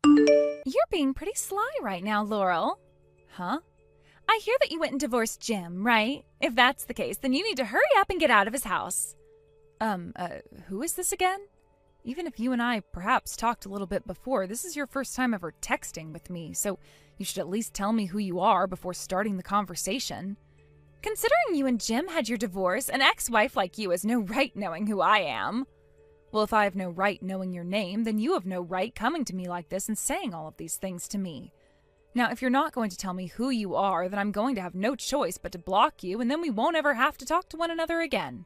You're being pretty sly right now, Laurel. Huh? I hear that you went and divorced Jim, right? If that's the case, then you need to hurry up and get out of his house. Who is this again? Even if you and I perhaps talked a little bit before, this is your first time ever texting with me, so you should at least tell me who you are before starting the conversation. Considering you and Jim had your divorce, an ex-wife like you has no right knowing who I am. Well, if I have no right knowing your name, then you have no right coming to me like this and saying all of these things to me. Now, if you're not going to tell me who you are, then I'm going to have no choice but to block you, and then we won't ever have to talk to one another again.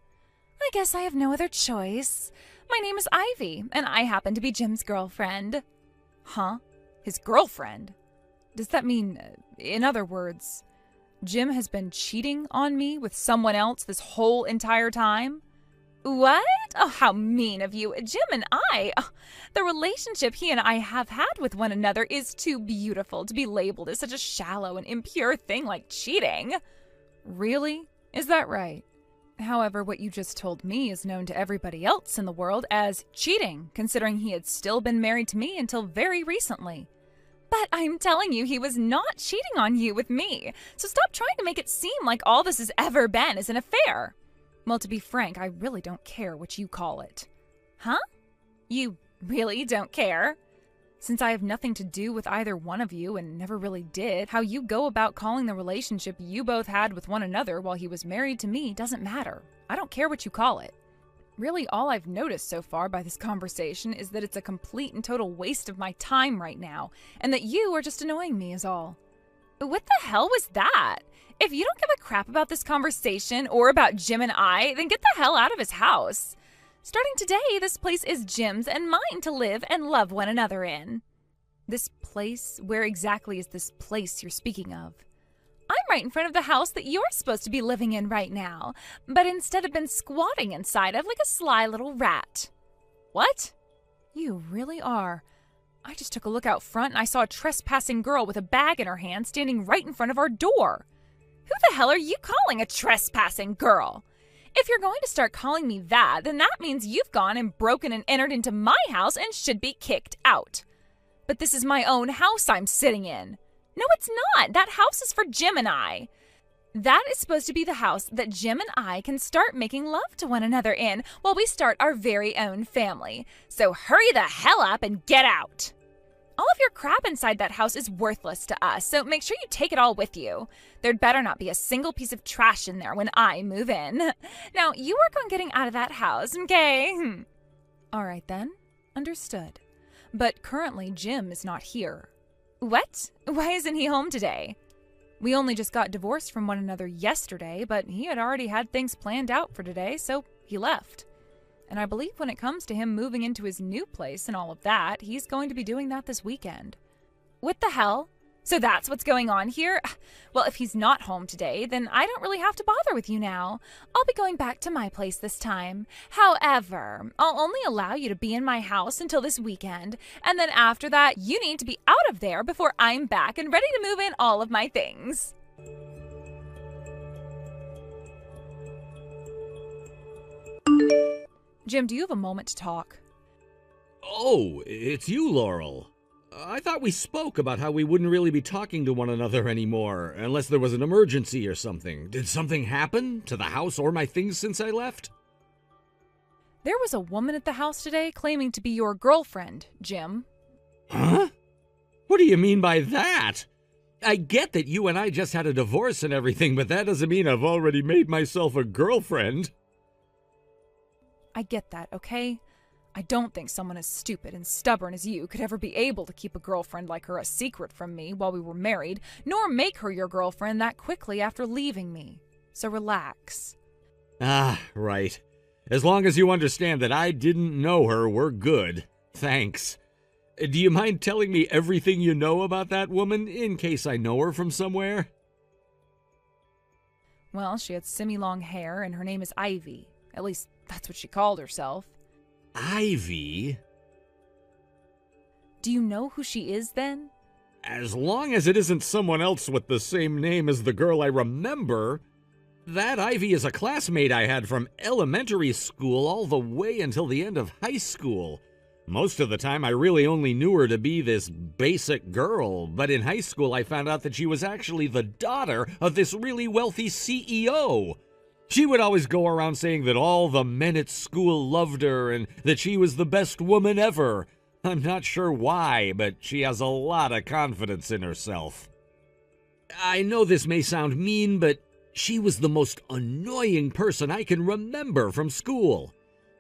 I guess I have no other choice. My name is Ivy, and I happen to be Jim's girlfriend. Huh? His girlfriend? Does that mean, in other words, Jim has been cheating on me with someone else this whole entire time? What? Oh, how mean of you. Jim and the relationship he and I have had with one another is too beautiful to be labeled as such a shallow and impure thing like cheating. Really? Is that right? However, what you just told me is known to everybody else in the world as cheating, considering he had still been married to me until very recently. But I'm telling you, he was not cheating on you with me, so stop trying to make it seem like all this has ever been is an affair. Well, to be frank, I really don't care what you call it. Huh? You really don't care? Since I have nothing to do with either one of you and never really did, how you go about calling the relationship you both had with one another while he was married to me doesn't matter. I don't care what you call it. Really, all I've noticed so far by this conversation is that it's a complete and total waste of my time right now, and that you are just annoying me is all. What the hell was that? If you don't give a crap about this conversation or about Jim and I, then get the hell out of his house. Starting today, this place is Jim's and mine to live and love one another in. This place? Where exactly is this place you're speaking of? I'm right in front of the house that you're supposed to be living in right now, but instead have been squatting inside of like a sly little rat. What? You really are. I just took a look out front and I saw a trespassing girl with a bag in her hand standing right in front of our door. Who the hell are you calling a trespassing girl? If you're going to start calling me that, then that means you've gone and broken and entered into my house and should be kicked out. But this is my own house I'm sitting in. No, it's not. That house is for Jim and I. That is supposed to be the house that Jim and I can start making love to one another in while we start our very own family. So hurry the hell up and get out. All of your crap inside that house is worthless to us, so make sure you take it all with you. There'd better not be a single piece of trash in there when I move in. Now, you work on getting out of that house, okay? All right then. Understood. But currently, Jim is not here. What? Why isn't he home today? We only just got divorced from one another yesterday, but he had already had things planned out for today, so he left. And I believe when it comes to him moving into his new place and all of that, he's going to be doing that this weekend. What the hell? So that's what's going on here? Well, if he's not home today, then I don't really have to bother with you now. I'll be going back to my place this time. However, I'll only allow you to be in my house until this weekend, and then after that, you need to be out of there before I'm back and ready to move in all of my things. Jim, do you have a moment to talk? Oh, it's you, Laurel. I thought we spoke about how we wouldn't really be talking to one another anymore, unless there was an emergency or something. Did something happen to the house or my things since I left? There was a woman at the house today claiming to be your girlfriend, Jim. Huh? What do you mean by that? I get that you and I just had a divorce and everything, but that doesn't mean I've already made myself a girlfriend. I get that, okay? I don't think someone as stupid and stubborn as you could ever be able to keep a girlfriend like her a secret from me while we were married, nor make her your girlfriend that quickly after leaving me. So relax. Ah, right. As long as you understand that I didn't know her, we're good. Thanks. Do you mind telling me everything you know about that woman, in case I know her from somewhere? Well, she had semi-long hair, and her name is Ivy. At least, that's what she called herself. Ivy? Do you know who she is, then? As long as it isn't someone else with the same name as the girl I remember. That Ivy is a classmate I had from elementary school all the way until the end of high school. Most of the time, I really only knew her to be this basic girl, but in high school, I found out that she was actually the daughter of this really wealthy CEO. She would always go around saying that all the men at school loved her and that she was the best woman ever. I'm not sure why, but she has a lot of confidence in herself. I know this may sound mean, but she was the most annoying person I can remember from school.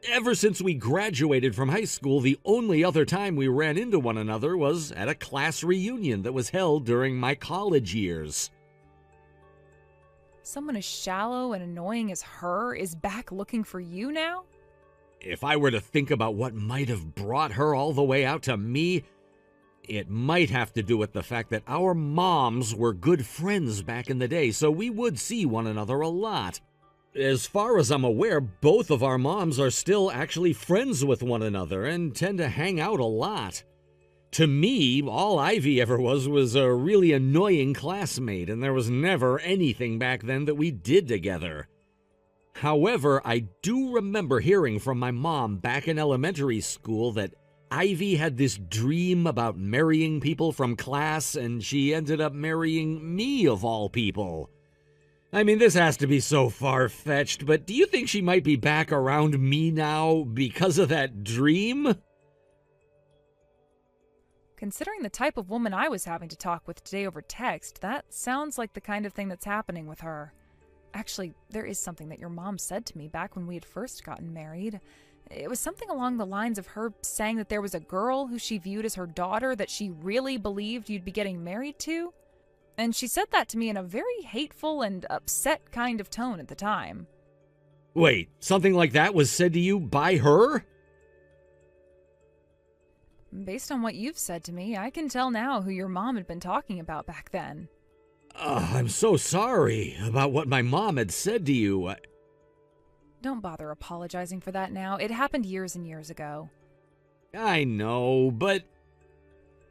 Ever since we graduated from high school, the only other time we ran into one another was at a class reunion that was held during my college years. Someone as shallow and annoying as her is back looking for you now? If I were to think about what might have brought her all the way out to me, it might have to do with the fact that our moms were good friends back in the day, so we would see one another a lot. As far as I'm aware, both of our moms are still actually friends with one another and tend to hang out a lot. To me, all Ivy ever was a really annoying classmate, and there was never anything back then that we did together. However, I do remember hearing from my mom back in elementary school that Ivy had this dream about marrying people from class, and she ended up marrying me of all people. I mean, this has to be so far-fetched, but do you think she might be back around me now because of that dream? Considering the type of woman I was having to talk with today over text, that sounds like the kind of thing that's happening with her. Actually, there is something that your mom said to me back when we had first gotten married. It was something along the lines of her saying that there was a girl who she viewed as her daughter that she really believed you'd be getting married to. And she said that to me in a very hateful and upset kind of tone at the time. Wait, something like that was said to you by her? Based on what you've said to me, I can tell now who your mom had been talking about back then. I'm so sorry about what my mom had said to you. Don't bother apologizing for that now. It happened years and years ago. I know, but...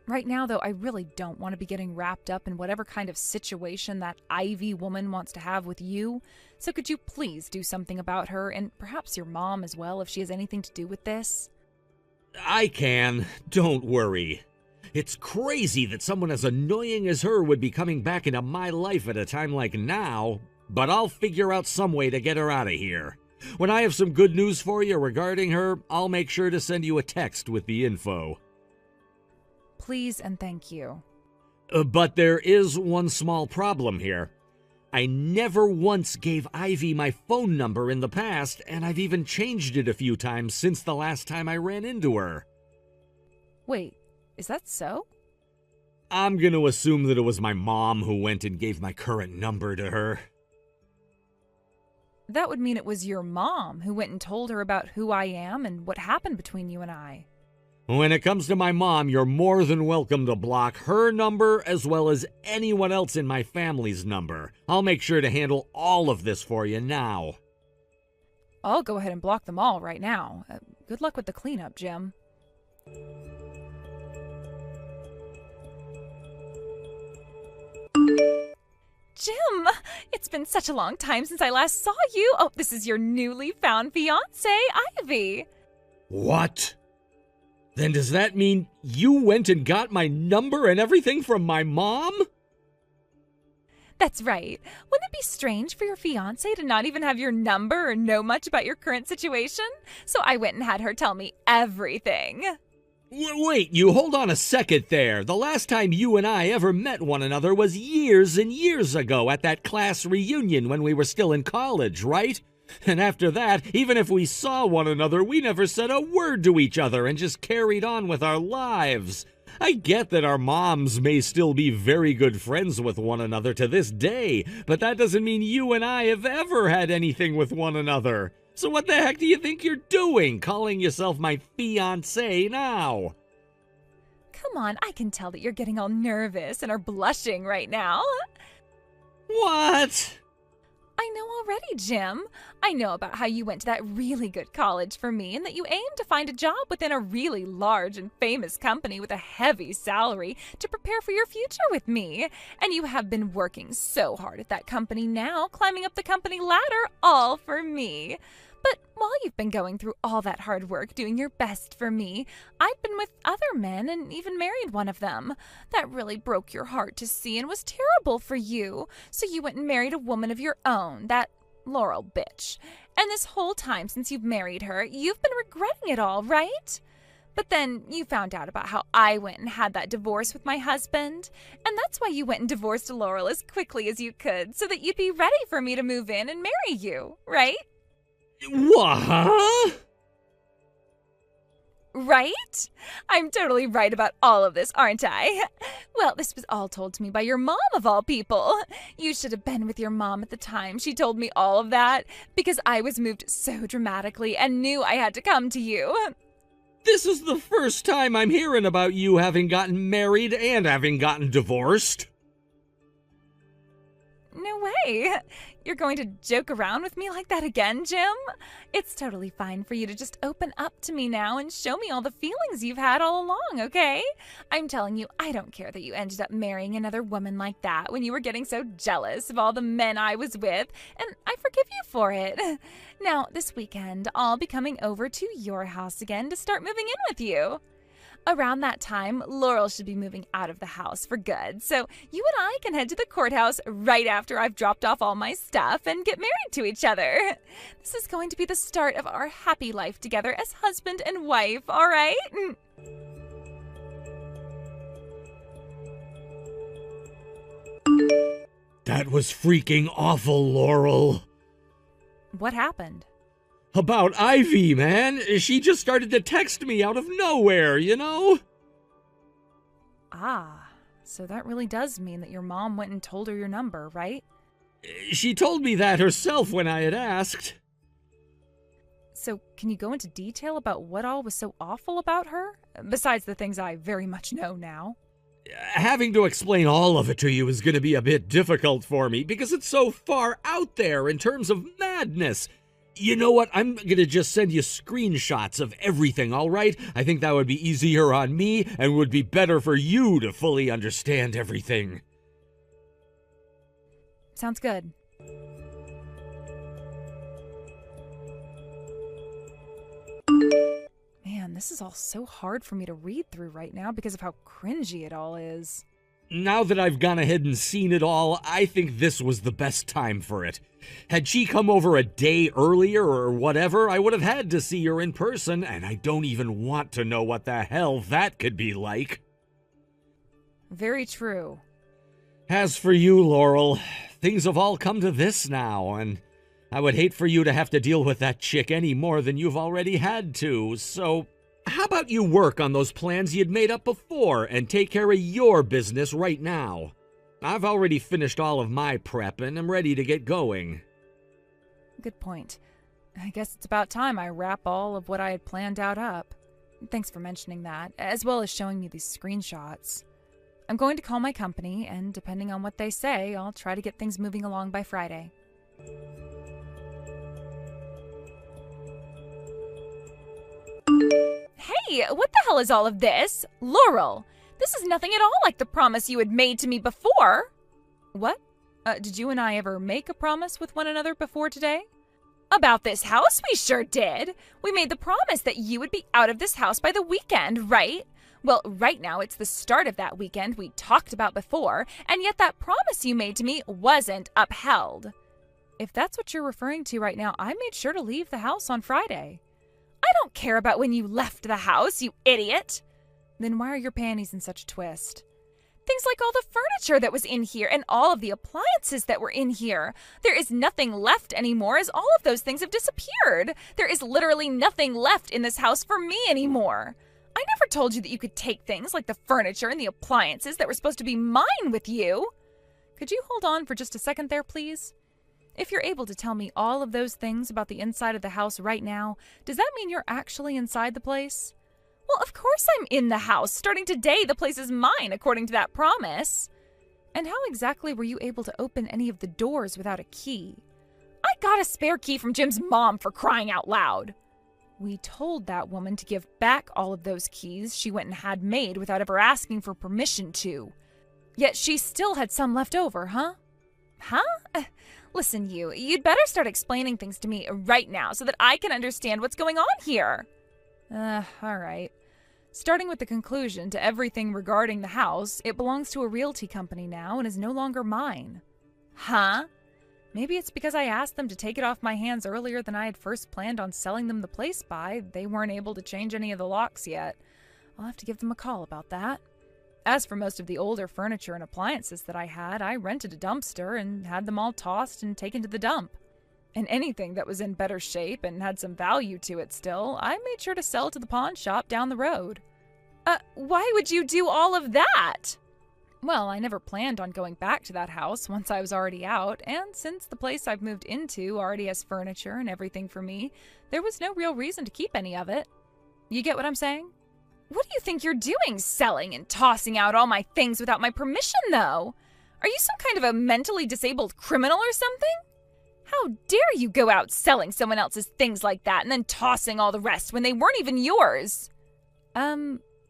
Right now, though, I really don't want to be getting wrapped up in whatever kind of situation that Ivy woman wants to have with you. So could you please do something about her, and perhaps your mom as well, if she has anything to do with this? I can. Don't worry. It's crazy that someone as annoying as her would be coming back into my life at a time like now, but I'll figure out some way to get her out of here. When I have some good news for you regarding her, I'll make sure to send you a text with the info. Please and thank you. But there is one small problem here. I never once gave Ivy my phone number in the past, and I've even changed it a few times since the last time I ran into her. Wait, is that so? I'm going to assume that it was my mom who went and gave my current number to her. That would mean it was your mom who went and told her about who I am and what happened between you and I. When it comes to my mom, you're more than welcome to block her number as well as anyone else in my family's number. I'll make sure to handle all of this for you now. I'll go ahead and block them all right now. Good luck with the cleanup, Jim. Jim! It's been such a long time since I last saw you. Oh, this is your newly found fiancée, Ivy. What? Then does that mean you went and got my number and everything from my mom? That's right. Wouldn't it be strange for your fiancé to not even have your number or know much about your current situation? So I went and had her tell me everything. Wait, you hold on a second there. The last time you and I ever met one another was years and years ago at that class reunion when we were still in college, right? And after that, even if we saw one another, we never said a word to each other and just carried on with our lives. I get that our moms may still be very good friends with one another to this day, but that doesn't mean you and I have ever had anything with one another. So what the heck do you think you're doing, calling yourself my fiancé now? Come on, I can tell that you're getting all nervous and are blushing right now. What? I know already, Jim. I know about how you went to that really good college for me and that you aim to find a job within a really large and famous company with a heavy salary to prepare for your future with me. And you have been working so hard at that company now, climbing up the company ladder, all for me. But while you've been going through all that hard work doing your best for me, I've been with other men and even married one of them. That really broke your heart to see and was terrible for you. So you went and married a woman of your own, that Laurel bitch. And this whole time since you've married her, you've been regretting it all, right? But then you found out about how I went and had that divorce with my husband. And that's why you went and divorced Laurel as quickly as you could, so that you'd be ready for me to move in and marry you, right? What? Right? I'm totally right about all of this, aren't I? Well, this was all told to me by your mom, of all people. You should have been with your mom at the time she told me all of that, because I was moved so dramatically and knew I had to come to you. This is the first time I'm hearing about you having gotten married and having gotten divorced. No way. You're going to joke around with me like that again, Jim? It's totally fine for you to just open up to me now and show me all the feelings you've had all along, okay? I'm telling you, I don't care that you ended up marrying another woman like that when you were getting so jealous of all the men I was with, and I forgive you for it. Now, this weekend, I'll be coming over to your house again to start moving in with you. Around that time, Laurel should be moving out of the house for good, so you and I can head to the courthouse right after I've dropped off all my stuff and get married to each other. This is going to be the start of our happy life together as husband and wife, all right? That was freaking awful, Laurel. What happened? About Ivy, man. She just started to text me out of nowhere, you know? Ah, so that really does mean that your mom went and told her your number, right? She told me that herself when I had asked. So can you go into detail about what all was so awful about her? Besides the things I very much know now. Having to explain all of it to you is going to be a bit difficult for me because it's so far out there in terms of madness. You know what? I'm going to just send you screenshots of everything, all right? I think that would be easier on me and would be better for you to fully understand everything. Sounds good. Man, this is all so hard for me to read through right now because of how cringy it all is. Now that I've gone ahead and seen it all, I think this was the best time for it. Had she come over a day earlier or whatever, I would have had to see her in person, and I don't even want to know what the hell that could be like. Very true. As for you, Laurel, things have all come to this now, and I would hate for you to have to deal with that chick any more than you've already had to, so how about you work on those plans you'd made up before and take care of your business right now? I've already finished all of my prep and I'm ready to get going. Good point. I guess it's about time I wrap all of what I had planned out up. Thanks for mentioning that, as well as showing me these screenshots. I'm going to call my company, and depending on what they say, I'll try to get things moving along by Friday. Hey, what the hell is all of this? Laurel, this is nothing at all like the promise you had made to me before. What? Did you and I ever make a promise with one another before today? About this house, we sure did. We made the promise that you would be out of this house by the weekend, right? Well, right now it's the start of that weekend we talked about before, and yet that promise you made to me wasn't upheld. If that's what you're referring to right now, I made sure to leave the house on Friday. I don't care about when you left the house, you idiot. Then why are your panties in such a twist? Things like all the furniture that was in here and all of the appliances that were in here. There is nothing left anymore as all of those things have disappeared. There is literally nothing left in this house for me anymore. I never told you that you could take things like the furniture and the appliances that were supposed to be mine with you. Could you hold on for just a second there, please? If you're able to tell me all of those things about the inside of the house right now, does that mean you're actually inside the place? Well, of course I'm in the house. Starting today, the place is mine, according to that promise. And how exactly were you able to open any of the doors without a key? I got a spare key from Jim's mom, for crying out loud. We told that woman to give back all of those keys she went and had made without ever asking for permission to. Yet she still had some left over, huh? Huh? Listen, you'd better start explaining things to me right now so that I can understand what's going on here. All right. Starting with the conclusion to everything regarding the house, it belongs to a realty company now and is no longer mine. Huh? Maybe it's because I asked them to take it off my hands earlier than I had first planned on selling them the place by. They weren't able to change any of the locks yet. I'll have to give them a call about that. As for most of the older furniture and appliances that I had, I rented a dumpster and had them all tossed and taken to the dump. And anything that was in better shape and had some value to it still, I made sure to sell to the pawn shop down the road. Why would you do all of that? Well, I never planned on going back to that house once I was already out, and since the place I've moved into already has furniture and everything for me, there was no real reason to keep any of it. You get what I'm saying? What do you think you're doing, selling and tossing out all my things without my permission, though? Are you some kind of a mentally disabled criminal or something? How dare you go out selling someone else's things like that and then tossing all the rest when they weren't even yours?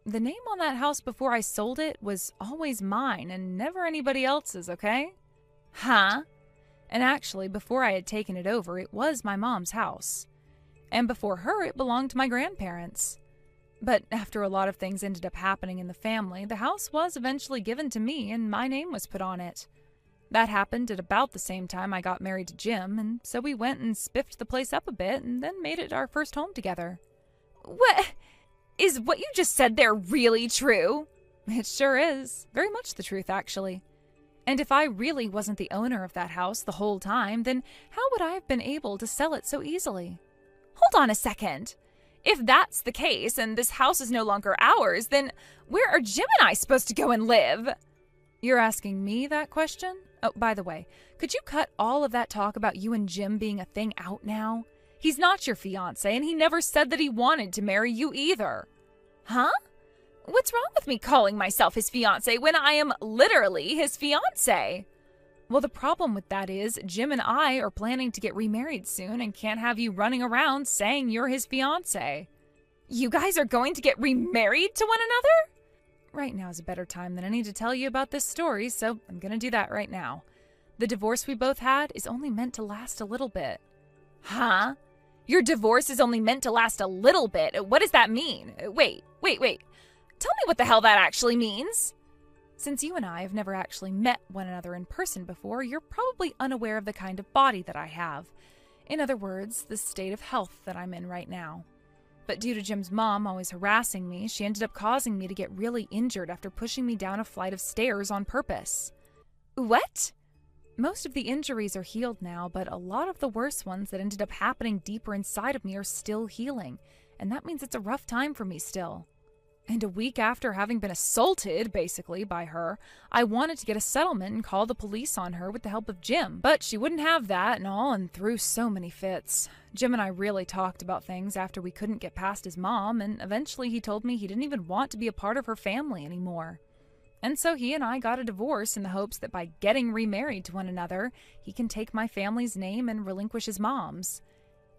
The name on that house before I sold it was always mine and never anybody else's, okay? Huh? And actually, before I had taken it over, it was my mom's house. And before her, it belonged to my grandparents. But after a lot of things ended up happening in the family, the house was eventually given to me and my name was put on it. That happened at about the same time I got married to Jim, and so we went and spiffed the place up a bit and then made it our first home together. What? Is what you just said there really true? It sure is. Very much the truth, actually. And if I really wasn't the owner of that house the whole time, then how would I have been able to sell it so easily? Hold on a second. If that's the case and this house is no longer ours, then where are Jim and I supposed to go and live? You're asking me that question? Oh, by the way, could you cut all of that talk about you and Jim being a thing out now? He's not your fiancé, and he never said that he wanted to marry you either. Huh? What's wrong with me calling myself his fiancé when I am literally his fiancé? Well, the problem with that is Jim and I are planning to get remarried soon and can't have you running around saying you're his fiancé. You guys are going to get remarried to one another? Right now is a better time than any to tell you about this story, so I'm going to do that right now. The divorce we both had is only meant to last a little bit. Huh? Your divorce is only meant to last a little bit? What does that mean? Wait. Tell me what the hell that actually means. Since you and I have never actually met one another in person before, you're probably unaware of the kind of body that I have. In other words, the state of health that I'm in right now. But due to Jim's mom always harassing me, she ended up causing me to get really injured after pushing me down a flight of stairs on purpose. What? Most of the injuries are healed now, but a lot of the worse ones that ended up happening deeper inside of me are still healing, and that means it's a rough time for me still. And a week after having been assaulted, basically, by her, I wanted to get a settlement and call the police on her with the help of Jim, but she wouldn't have that and all and threw so many fits. Jim and I really talked about things after we couldn't get past his mom, and eventually he told me he didn't even want to be a part of her family anymore. And so he and I got a divorce in the hopes that by getting remarried to one another, he can take my family's name and relinquish his mom's.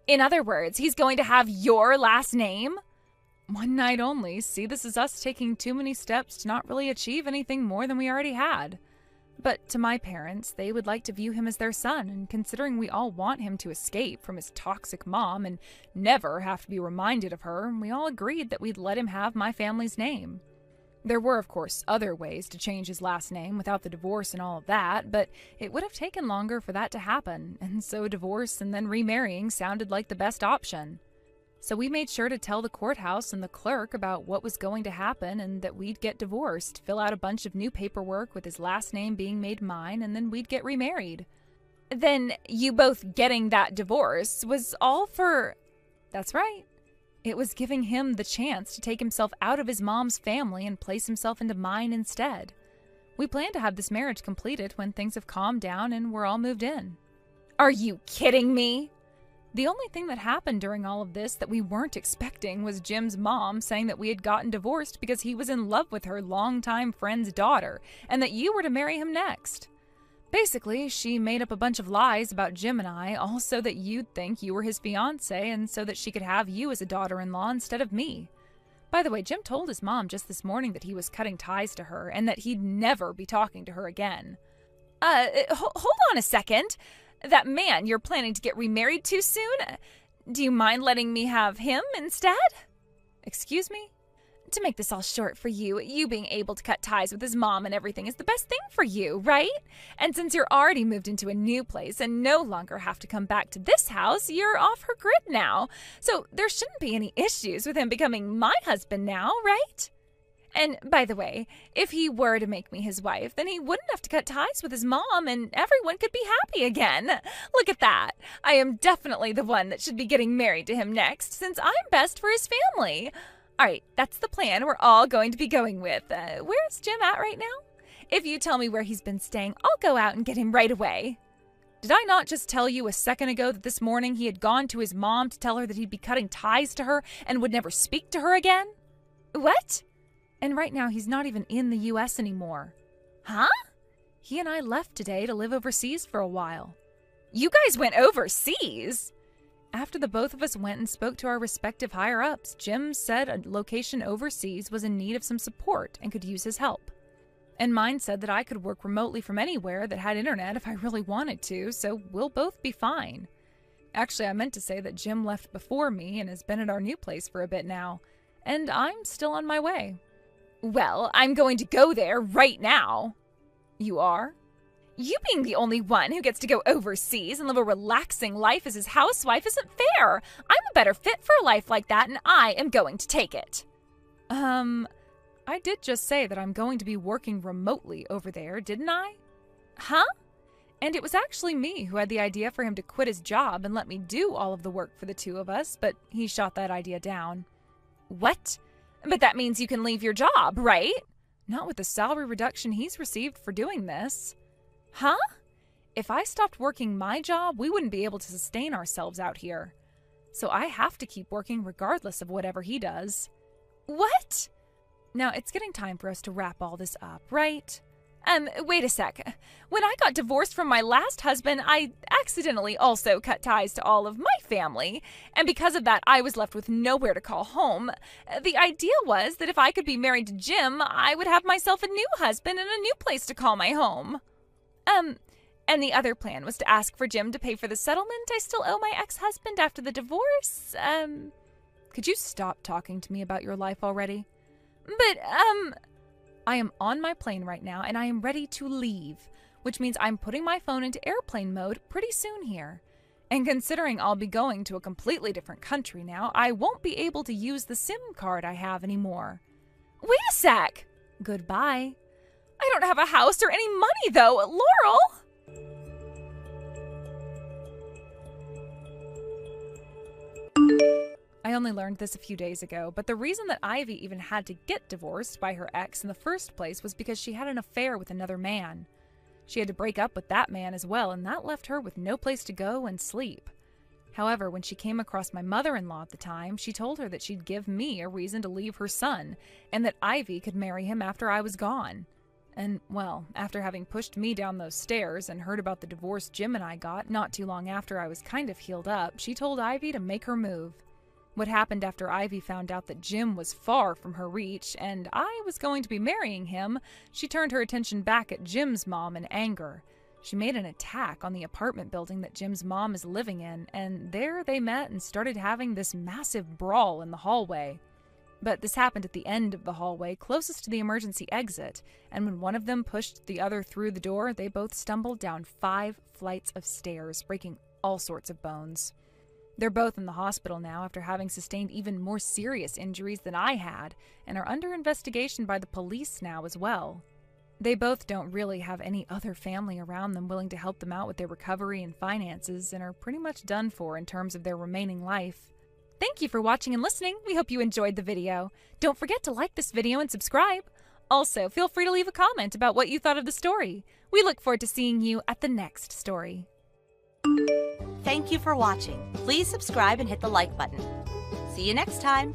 In other words, he's going to have your last name? One night only. See, this is us taking too many steps to not really achieve anything more than we already had. But to my parents, they would like to view him as their son, and considering we all want him to escape from his toxic mom and never have to be reminded of her, we all agreed that we'd let him have my family's name. There were, of course, other ways to change his last name without the divorce and all of that, but it would have taken longer for that to happen, and so divorce and then remarrying sounded like the best option. So we made sure to tell the courthouse and the clerk about what was going to happen and that we'd get divorced, fill out a bunch of new paperwork with his last name being made mine, and then we'd get remarried. Then you both getting that divorce was all for... That's right. It was giving him the chance to take himself out of his mom's family and place himself into mine instead. We plan to have this marriage completed when things have calmed down and we're all moved in. Are you kidding me? The only thing that happened during all of this that we weren't expecting was Jim's mom saying that we had gotten divorced because he was in love with her longtime friend's daughter and that you were to marry him next. Basically, she made up a bunch of lies about Jim and I, all so that you'd think you were his fiancé and so that she could have you as a daughter-in-law instead of me. By the way, Jim told his mom just this morning that he was cutting ties to her and that he'd never be talking to her again. Hold on a second. That man you're planning to get remarried to soon? Do you mind letting me have him instead? Excuse me? To make this all short for you, you being able to cut ties with his mom and everything is the best thing for you, right? And since you're already moved into a new place and no longer have to come back to this house, you're off her grid now. So there shouldn't be any issues with him becoming my husband now, right? And by the way, if he were to make me his wife, then he wouldn't have to cut ties with his mom and everyone could be happy again. Look at that. I am definitely the one that should be getting married to him next, since I'm best for his family. All right, that's the plan we're all going to be going with. Where's Jim at right now? If you tell me where he's been staying, I'll go out and get him right away. Did I not just tell you a second ago that this morning he had gone to his mom to tell her that he'd be cutting ties to her and would never speak to her again? What? And right now he's not even in the U.S. anymore. Huh? He and I left today to live overseas for a while. You guys went overseas? After the both of us went and spoke to our respective higher-ups, Jim said a location overseas was in need of some support and could use his help. And mine said that I could work remotely from anywhere that had internet if I really wanted to, so we'll both be fine. Actually, I meant to say that Jim left before me and has been at our new place for a bit now, and I'm still on my way. Well, I'm going to go there right now. You are? You being the only one who gets to go overseas and live a relaxing life as his housewife isn't fair. I'm a better fit for a life like that, and I am going to take it. I did just say that I'm going to be working remotely over there, didn't I? Huh? And it was actually me who had the idea for him to quit his job and let me do all of the work for the two of us, but he shot that idea down. What? But that means you can leave your job, right? Not with the salary reduction he's received for doing this. Huh? If I stopped working my job, we wouldn't be able to sustain ourselves out here. So I have to keep working regardless of whatever he does. What? Now, it's getting time for us to wrap all this up, right? Wait a sec. When I got divorced from my last husband, I accidentally also cut ties to all of my family. And because of that, I was left with nowhere to call home. The idea was that if I could be married to Jim, I would have myself a new husband and a new place to call my home. And the other plan was to ask for Jim to pay for the settlement I still owe my ex-husband after the divorce. Could you stop talking to me about your life already? But, I am on my plane right now and I am ready to leave, which means I'm putting my phone into airplane mode pretty soon here. And considering I'll be going to a completely different country now, I won't be able to use the SIM card I have anymore. Wait a sec! Goodbye. I don't have a house or any money, though, Laurel! I only learned this a few days ago, but the reason that Ivy even had to get divorced by her ex in the first place was because she had an affair with another man. She had to break up with that man as well, and that left her with no place to go and sleep. However, when she came across my mother-in-law at the time, she told her that she'd give me a reason to leave her son, and that Ivy could marry him after I was gone. And, well, after having pushed me down those stairs and heard about the divorce Jim and I got not too long after I was kind of healed up, she told Ivy to make her move. What happened after Ivy found out that Jim was far from her reach and I was going to be marrying him, she turned her attention back at Jim's mom in anger. She made an attack on the apartment building that Jim's mom is living in, and there they met and started having this massive brawl in the hallway. But this happened at the end of the hallway, closest to the emergency exit, and when one of them pushed the other through the door, they both stumbled down 5 flights of stairs, breaking all sorts of bones. They're both in the hospital now after having sustained even more serious injuries than I had, and are under investigation by the police now as well. They both don't really have any other family around them willing to help them out with their recovery and finances, and are pretty much done for in terms of their remaining life. Thank you for watching and listening. We hope you enjoyed the video. Don't forget to like this video and subscribe. Also, feel free to leave a comment about what you thought of the story. We look forward to seeing you at the next story. Thank you for watching. Please subscribe and hit the like button. See you next time.